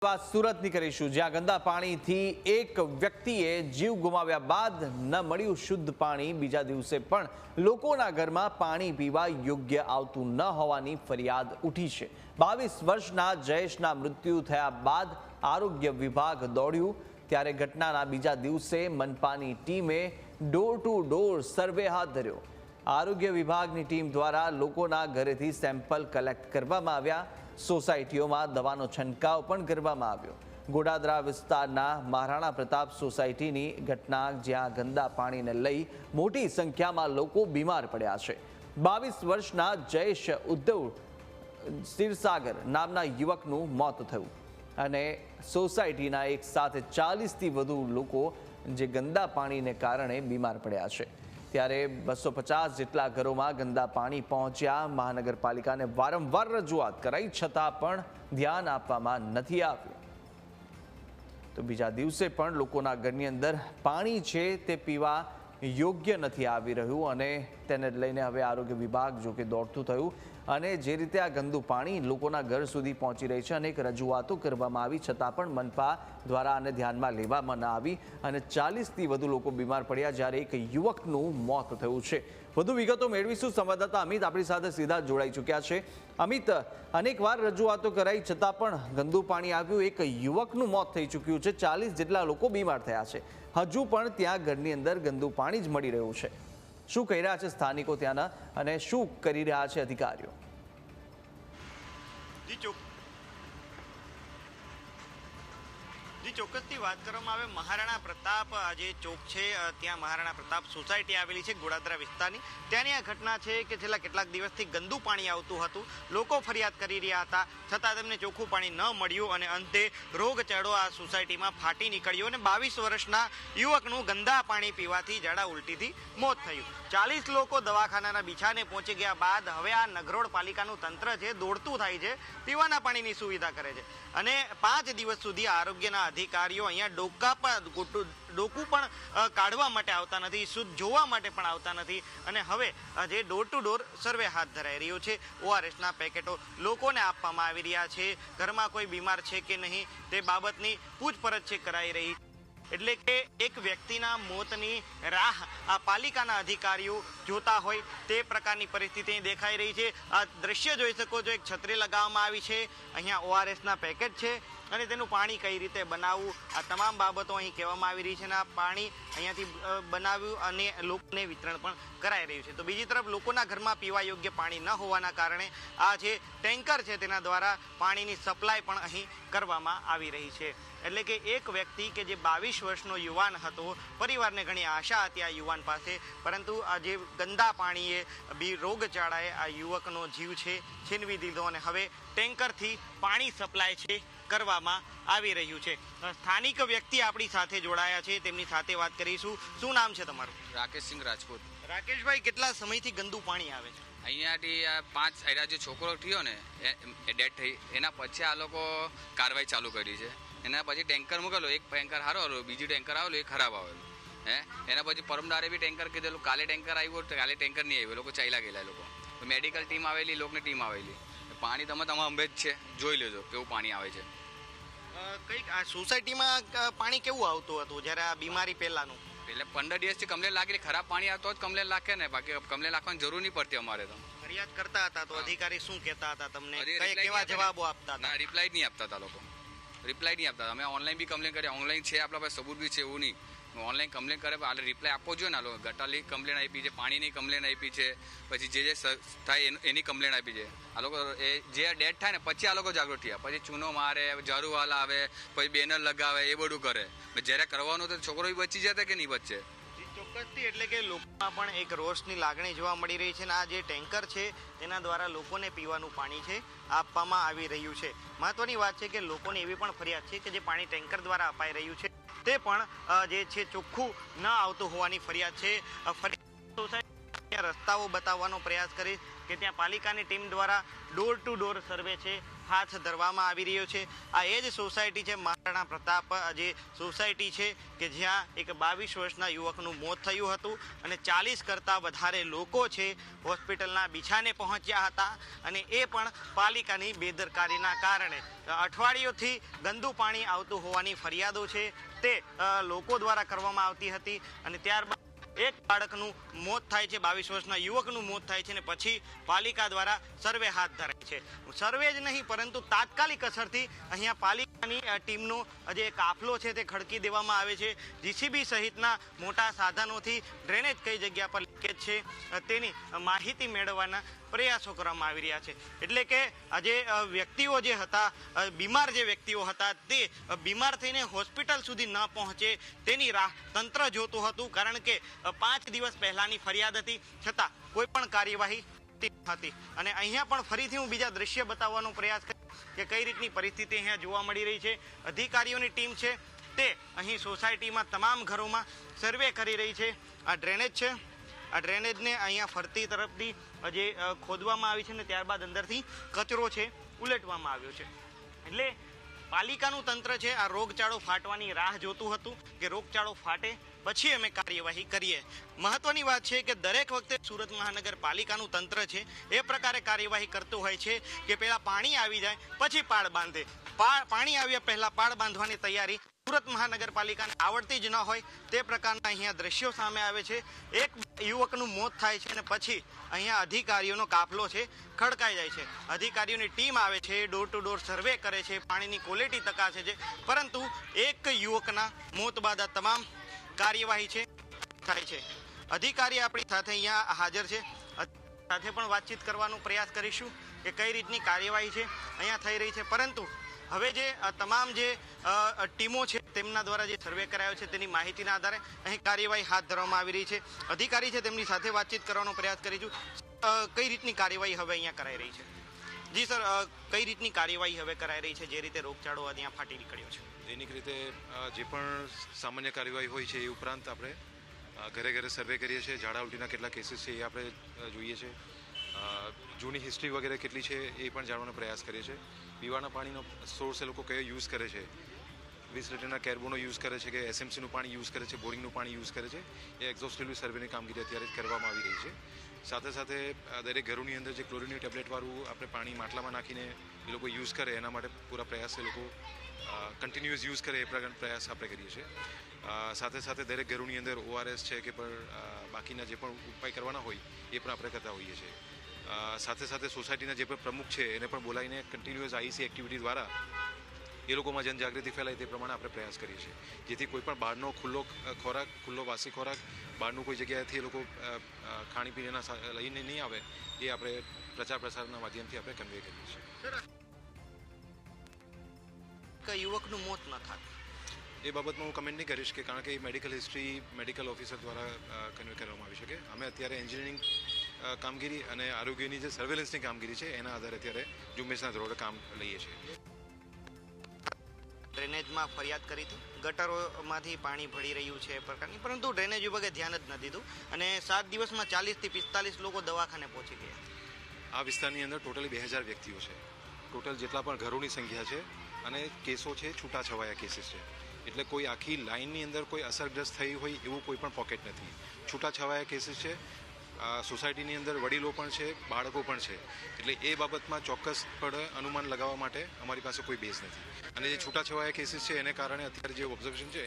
વાત સુરતની કરીશું, જ્યાં ગંદા પાણીથી એક વ્યક્તિએ જીવ ગુમાવ્યા બાદ ન મળ્યું શુદ્ધ પાણી. બીજા દિવસે પણ લોકોના ઘરમાં પાણી પીવા યોગ્ય આવતું ન હોવાની ફરિયાદ ઉઠી છે. 22 વર્ષના જયેશના મૃત્યુ થયા બાદ આરોગ્ય વિભાગ દોડ્યું, ત્યારે ઘટનાના બીજા દિવસે મનપાની ટીમે ડોર ટુ ડોર સર્વે હાથ ધર્યો. આરોગ્ય વિભાગની ટીમ દ્વારા લોકોના ઘરેથી સેમ્પલ કલેક્ટ કરવામાં આવ્યા. સોસાયટીઓમાં દવાનો છંટકાવ પણ કરવામાં આવ્યો. ગોડાદરા વિસ્તારના મહારાણા પ્રતાપ સોસાયટીની ઘટના, જ્યાં ગંદા પાણીને લઈ મોટી સંખ્યામાં લોકો બીમાર પડ્યા છે. 22 વર્ષના જયેશ ઉદ્ધવ ક્ષીરસાગર નામના યુવકનું મોત થયું અને સોસાયટીના એક સાથે 40થી વધુ લોકો જે ગંદા પાણીને કારણે બીમાર પડ્યા છે. ત્યારે 250 જેટલા ઘરોમાં ગંદા પાણી પહોંચ્યા. મહાનગરપાલિકાને વારંવાર રજૂઆત કરાઈ, છતાં પણ ધ્યાન આપવામાં નથી આવ્યું. તો બીજા દિવસે પણ લોકોના ઘરની અંદર પાણી છે તે પીવા યોગ્ય નથી આવી રહ્યું અને તેને લઈને હવે આરોગ્ય વિભાગ જો કે દોડતું થયું અને જે રીતે આ ગંદુ પાણી લોકોના ઘર સુધી પહોંચી રહી છે, અનેક રજૂઆતો કરવામાં આવી, છતાં પણ મનપા દ્વારા આને ધ્યાનમાં લેવામાં ન આવી અને 40થી વધુ લોકો બીમાર પડ્યા, જ્યારે એક યુવકનું મોત થયું છે. વધુ વિગતો મેળવીશું. સંવાદદાતા અમિત આપણી સાથે સીધા જોડાઈ ચૂક્યા છે. અમિત, અનેકવાર રજૂઆતો કરાઈ છતાં પણ ગંદુ પાણી આવ્યું, એક યુવકનું મોત થઈ ચૂક્યું છે, 40 જેટલા લોકો બીમાર થયા છે. હજુ પણ ત્યાં ઘરની અંદર ગંદુ પાણી જ મળી રહ્યું છે. શું કહી રહ્યા છે સ્થાનિકો ત્યાંના અને શું કરી રહ્યા છે અધિકારીઓ? ચોક્કસથી વાત કરવામાં આવે, મહારાણા પ્રતાપ જે ચોક છે ત્યાં મહારાણા પ્રતાપ સોસાયટી આવેલી છે ગોડાદરા વિસ્તારની. ત્યાંની આ ઘટના છે કે છેલ્લા કેટલાક દિવસથી ગંદુ પાણી આવતું હતું. લોકો ફરિયાદ કરી રહ્યા હતા, છતાં તેમને ચોખ્ખું પાણી ન મળ્યું અને અંતે રોગચાળો આ સોસાયટીમાં ફાટી નીકળ્યો અને 22 વર્ષના યુવકનું ગંદા પાણી પીવાથી ઝાડા ઉલટીથી મોત થયું. 40 લોકો દવાખાનાના બિછાને પહોંચી ગયા બાદ હવે આ નગરોડ પાલિકાનું તંત્ર છે દોડતું થાય છે, પીવાના પાણીની સુવિધા કરે છે અને 5 દિવસ સુધી આરોગ્યના અધિકારીઓ અહીંયા ડોકું પણ કાઢવા માટે આવતા નથી, શુદ્ધ જોવા માટે પણ આવતા નથી અને હવે જે ડોર ટુ ડોર સર્વે હાથ ધરાઈ રહ્યો છે. ORSના પેકેટો લોકોને આપવામાં આવી રહ્યા છે. ઘરમાં કોઈ બીમાર છે કે નહીં તે બાબતની પૂછપરછ છે કરાઈ રહી. એટલે કે એક વ્યક્તિના મોતની રાહ આ પાલિકાના અધિકારીઓ જોતા હોય તે પ્રકારની પરિસ્થિતિ દેખાઈ રહી છે. આ દ્રશ્ય જોઈ શકો છો, એક છત્રી લગાવવામાં આવી છે, અહીંયા ORSના પેકેટ છે અને તેનું પાણી કઈ રીતે બનાવવું આ તમામ બાબતો અહીં કહેવામાં આવી રહી છે અને આ પાણી અહીંયાથી બનાવ્યું અને લોકોને વિતરણ પણ કરાઈ રહ્યું છે. તો બીજી તરફ લોકોના ઘરમાં પીવા યોગ્ય પાણી ન હોવાના કારણે આ જે ટેન્કર છે તેના દ્વારા પાણીની સપ્લાય પણ અહીં કરવામાં આવી રહી છે. એટલે કે એક વ્યક્તિ કે જે 22 વર્ષનો યુવાન હતો, પરિવારને ઘણી આશા હતી આ યુવાન પાસે, પરંતુ આ જે ગંદા પાણીએ રોગચાળાએ આ યુવકનો જીવ છે છીનવી દીધો અને હવે ટેન્કરથી પાણી સપ્લાય છે કરવામાં આવી રહ્યું છે. સ્થાનિક વ્યક્તિ આપણી સાથે જોડાયા છે, તેમની સાથે વાત કરીશું. શું નામ છે તમારું? રાકેશસિંહ રાજપૂત. રાકેશભાઈ, કેટલા સમયથી ગંદુ પાણી આવે છે? અહીંયાથી 5 જે છોકરો થયો ને એ ડેથ થઈ, એના પછી આ લોકો કાર્યવાહી ચાલુ કરી છે. એના પછી ટેન્કર મૂકેલો, એક ટેન્કર સારો આવેલો, બીજું ટેન્કર આવેલું, એ ખરાબ આવેલું. એના પછી પરમદારે બી ટેન્કર કીધેલું, કાલે ટેન્કર આવ્યું, કાલે ટેન્કર નહીં આવ્યું, લોકો ચાલ્યા ગયેલા. લોકો મેડિકલ ટીમ આવેલી, લોકોની ટીમ આવેલી. પાણી તમે અંબે જ છે, જોઈ લેજો કેવું પાણી આવે છે. કઈક આ સોસાયટીમાં પાણી કેવું આવતું હતું જ્યારે આ બીમારી પહેલાનું? એટલે 15 દિવસથી કમ્પ્લેન લાગેલી, ખરાબ પાણી આવતો જ કમ્પ્લેન લાગે ને, બાકી કમ્પ્લેન લાખવાની જરૂર નહીં પડતી. અમારે તો ફરિયાદ કરતા હતા તો અધિકારી શું કહેતા હતા તમને? કેવા જવાબો આપતા હતા? રિપ્લાય નહીં આપતા હતા લોકો, રિપ્લાય નહીં આપતા. અમે ઓનલાઈન બી કમ્પ્લેન કરી, ઓનલાઈન છે આપણા પાસે સબૂત બી છે, એવું નહીં. ઓનલાઈન કમ્પ્લેન કરે એટલે રિપ્લાય આપવો જોઈએ ને. ગટારની કમ્પ્લેન આપી છે, પાણીની કમ્પ્લેન આપી છે, પછી જે થાય એની કમ્પ્લેન આપી છે. આ લોકો જે ડેથ થાય ને પછી આ લોકો જાગૃત થયા, પછી ચૂનો મારે, ઝાડુવાલા આવે, પછી બેનર લગાવે, એ બધું કરે. જ્યારે કરવાનું તો છોકરો બચી જતા કે નહીં બચે? ચોક્કસથી. એટલે કે લોકોમાં પણ એક રોષની લાગણી જોવા મળી રહી છે અને આ જે ટેન્કર છે તેના દ્વારા લોકોને પીવાનું પાણી છે આપવામાં આવી રહ્યું છે. મહત્વની વાત છે કે લોકોની એવી પણ ફરિયાદ છે કે જે પાણી ટેન્કર દ્વારા અપાઈ રહ્યું છે તે પણ જે છે ચોખ્ખું ન આવતું હોવાની ફરિયાદ છે. અહીંયા રસ્તાઓ બતાવવાનો પ્રયાસ કરીશ કે ત્યાં પાલિકાની ટીમ દ્વારા ડોર ટુ ડોર સર્વે છે હાથ ધરવામાં આવી રહ્યો છે. આ એ જ સોસાયટી છે મહારાણા પ્રતાપ જે સોસાયટી છે કે જ્યાં એક 22 વર્ષના યુવકનું મોત થયું હતું અને 40 કરતાં વધારે લોકો છે હોસ્પિટલના બિછાને પહોંચ્યા હતા અને એ પણ પાલિકાની બેદરકારીના કારણે. અઠવાડિયોથી ગંદુ પાણી આવતું હોવાની ફરિયાદો છે તે લોકો દ્વારા કરવામાં આવતી હતી અને ત્યારબાદ એક બાળકનું મોત થાય છે, 22 વર્ષના યુવકનું મોત થાય છે અને પછી પાલિકા દ્વારા સર્વે હાથ ધરાય છે. સર્વે જ નહીં પરંતુ તાત્કાલિક અસરથી અહીંયા પાલિકાની ટીમનો જે કાફલો છે તે ખડકી દેવામાં આવે છે. જીસીબી સહિતના મોટા સાધનોથી ડ્રેનેજ કઈ જગ્યા પર લીકેજ છે તેની માહિતી મેળવવાના પ્રયાસો કરવામાં આવી રહ્યા છે. એટલે કે આજે વ્યક્તિઓ જે હતા, બીમાર જે વ્યક્તિઓ હતા તે બીમાર થઈને હોસ્પિટલ સુધી ન પહોંચે તેની રાહ તંત્ર જોતું હતું, કારણ કે 5 દિવસ પહેલાની ફરિયાદ હતી છતાં કોઈ પણ કાર્યવાહી હતી. અને અહીંયા પણ ફરીથી હું બીજા દ્રશ્ય બતાવવાનો પ્રયાસ કરીશ કે કઈ રીતની પરિસ્થિતિ અહીંયા જોવા મળી રહી છે. અધિકારીઓની ટીમ છે તે અહીં સોસાયટીમાં તમામ ઘરોમાં સર્વે કરી રહી છે. આ ડ્રેનેજ છે, આ ડ્રેનેજને અહીંયા ફરતી તરફથી જે ખોદવામાં આવી છે ને ત્યારબાદ અંદરથી કચરો છે ઉલટવામાં આવ્યો છે. એટલે પાલિકાનું તંત્ર છે આ રોગચાળો ફાટવાની રાહ જોતું હતું કે રોગચાળો ફાટે પછી અમે કાર્યવાહી કરીએ. મહત્વની વાત છે કે દરેક વખતે સુરત મહાનગરપાલિકાનું તંત્ર છે એ પ્રકારે કાર્યવાહી કરતું હોય છે કે પહેલાં પાણી આવી જાય પછી પાળ બાંધે. પાણી આવ્યા પહેલાં પાળ બાંધવાની તૈયારી સુરત મહાનગરપાલિકાને આવડતી જ ન હોય તે પ્રકારના અહીંયા દ્રશ્યો સામે આવે છે. એક યુવકનું મોત થાય છે અને પછી અહીંયા અધિકારીઓનો કાફલો છે ખડકાઈ જાય છે. અધિકારીઓની ટીમ આવે છે, ડોર ટુ ડોર સર્વે કરે છે, પાણીની ક્વોલિટી તપાસે છે, પરંતુ એક યુવકના મોત બાદ આ તમામ કાર્યવાહી છે થાય છે. અધિકારી આપણી સાથે અહીંયા હાજર છે, સાથે પણ વાતચીત કરવાનો પ્રયાસ કરીશું કે કઈ રીતની કાર્યવાહી છે અહીંયા થઈ રહી છે. પરંતુ હવે જે તમામ જે ટીમો છે તેમના દ્વારા જે સર્વે કરાયો છે તેની માહિતીના આધારે અહીં કાર્યવાહી હાથ ધરવામાં આવી રહી છે. અધિકારી છે તેમની સાથે વાતચીત કરવાનો પ્રયાસ કરીશું. કઈ રીતની કાર્યવાહી હવે અહીંયા કરાઈ રહી છે? જી સર, કઈ રીતની કાર્યવાહી હવે કરાઈ રહી છે જે રીતે રોગચાળો અહીંયા ફાટી નીકળ્યો છે? દૈનિક રીતે જે પણ સામાન્ય કાર્યવાહી હોય છે એ ઉપરાંત આપણે ઘરે ઘરે સર્વે કરીએ છીએ. ઝાડા ઉલટીના કેટલા કેસીસ છે એ આપણે જોઈએ છીએ. જૂની હિસ્ટ્રી વગેરે કેટલી છે એ પણ જાણવાનો પ્રયાસ કરીએ છીએ. પીવાના પાણીનો સોર્સ એ લોકો કયો યુઝ કરે છે, 20 લીટરના કેરબોનો યુઝ કરે છે કે એસએમસીનું પાણી યુઝ કરે છે, બોરિંગનું પાણી યુઝ કરે છે, એ એક્ઝોસ્ટિવલી સર્વેની કામગીરી અત્યારે કરવામાં આવી રહી છે. સાથે સાથે દરેક ઘરોની અંદર જે ક્લોરીનની ટેબ્લેટવાળું આપણે પાણી માટલામાં નાખીને એ લોકો યુઝ કરે એના માટે પૂરા પ્રયાસ એ લોકો કન્ટિન્યુઅસ યુઝ કરે એ પ્રકારનો પ્રયાસ આપણે કરીએ છીએ. સાથે સાથે દરેક ઘરોની અંદર ORS છે કે પણ બાકીના જે પણ ઉપાય કરવાના હોય એ પણ આપણે કરતા હોઈએ છીએ. સાથે સાથે સોસાયટીના જે પણ પ્રમુખ છે એને પણ બોલાવીને કન્ટિન્યુઅસ આઈસી એક્ટિવિટી દ્વારા એ લોકોમાં જનજાગૃતિ ફેલાય તે પ્રમાણે આપણે પ્રયાસ કરીએ છીએ, જેથી કોઈ પણ બહારનો ખુલ્લો ખોરાક, ખુલ્લો વાસી ખોરાક બહારનું કોઈ જગ્યાએથી એ લોકો ખાણીપીણીના લઈને નહીં આવે એ આપણે પ્રચાર પ્રસારના માધ્યમથી આપણે કન્વે કરીએ છીએ. યુવકનું મોત ન થાય એ બાબતમાં હું કમેન્ટ નહીં કરીશ કે કારણ કે એ મેડિકલ હિસ્ટ્રી મેડિકલ ઓફિસર દ્વારા કન્વે કરવામાં આવી શકે. અમે અત્યારે એન્જિનિયરિંગ કામગીરી અને આરોગ્યની જે સર્વેલન્સની કામગીરી છે એના આધારે અત્યારે ઝુંબેશના ધોરણે કામ લઈએ છીએ. ડ્રેનેજમાં ફરિયાદ કરી હતી, ગટરોમાંથી પાણી ભળી રહ્યું છે એ પ્રકારની, પરંતુ ડ્રેનેજ વિભાગે ધ્યાન જ ન દીધું અને 7 દિવસમાં 40 થી 45 લોકો દવાખાને પહોંચી ગયા. આ વિસ્તારની અંદર ટોટલી 2000 વ્યક્તિઓ છે. ટોટલ જેટલા પણ ઘરોની સંખ્યા છે અને કેસો છે છૂટાછવાયા કેસીસ છે. એટલે કોઈ આખી લાઇનની અંદર કોઈ અસરગ્રસ્ત થઈ હોય એવું કોઈ પણ પોકેટ નથી. છૂટાછવાયા કેસીસ છે. સોસાયટીની અંદર વડીલો પણ છે, બાળકો પણ છે. એટલે એ બાબતમાં ચોક્કસપણે અનુમાન લગાવવા માટે અમારી પાસે કોઈ બેઝ નથી. અને જે છૂટાછવાયા કેસીસ છે એને કારણે અત્યારે જે ઓબ્ઝર્વેશન છે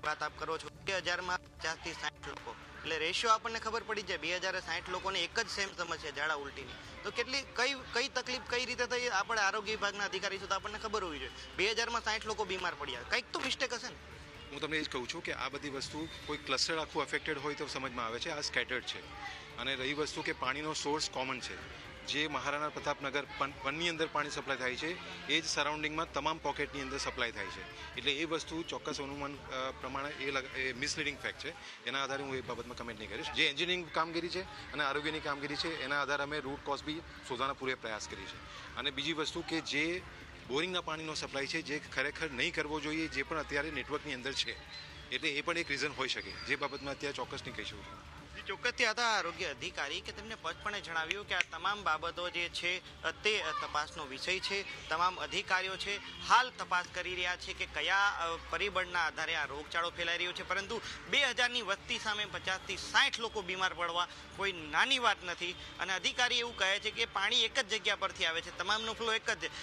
વાત આપ કરો છો 2000માં 50 થી 60 લોકો, એટલે રેશિયો આપણને ખબર પડી જાય 2060 લોકોને એક જ સેમ સમસ્યા ઝાડા ઉલટીની. તો કેટલી કઈ તકલીફ કઈ રીતે થઈ આપણે આરોગ્ય વિભાગના અધિકારી છું તો આપણને ખબર હોવી જોઈએ. 2000માં 60 લોકો બીમાર પડ્યા, કંઈક તો મિસ્ટેક હશે ને? હું તમને એ જ કહું છું કે આ બધી વસ્તુ કોઈ ક્લસ્ટર આખું અફેક્ટેડ હોય તો સમજમાં આવે છે, આ સ્કેટર્ડ છે. અને રહી વસ્તુ કે પાણીનો સોર્સ કોમન છે. જે મહારાણા પ્રતાપનગર વનની અંદર પાણી સપ્લાય થાય છે એ જ સરાઉન્ડિંગમાં તમામ પોકેટની અંદર સપ્લાય થાય છે. એટલે એ વસ્તુ ચોક્કસ અનુમાન પ્રમાણે એ મિસલીડિંગ ફેક્ટ છે. એના આધારે હું એ બાબતમાં કમેન્ટ નહીં કરીશ. જે એન્જિનિયરિંગ કામગીરી છે અને આરોગ્યની કામગીરી છે એના આધારે અમે રૂટ કોઝ બી શોધવાના પૂરે પ્રયાસ કરીએ છીએ. અને બીજી વસ્તુ કે જે બોરિંગના પાણીનો સપ્લાય છે જે ખરેખર નહીં કરવો જોઈએ, જે પણ અત્યારે નેટવર્કની અંદર છે એટલે એ પણ એક રીઝન હોઈ શકે, જે બાબતમાં અત્યારે ચોક્કસ નહીં કહી શકું. ચોક્કસથી હતા આરોગ્ય અધિકારી કે તેમને પચપણે જણાવ્યું કે આ તમામ બાબતો જે છે તે તપાસનો વિષય છે. તમામ અધિકારીઓ છે હાલ તપાસ કરી રહ્યા છે કે કયા પરિબળના આધારે આ રોગચાળો ફેલાઈ રહ્યો છે. પરંતુ 2000ની વસ્તી સામે 50થી 60 લોકો બીમાર પડવા કોઈ નાની વાત નથી. અને અધિકારી એવું કહે છે કે પાણી એક જ જગ્યા પરથી આવે છે, તમામનો ફ્લો એક જ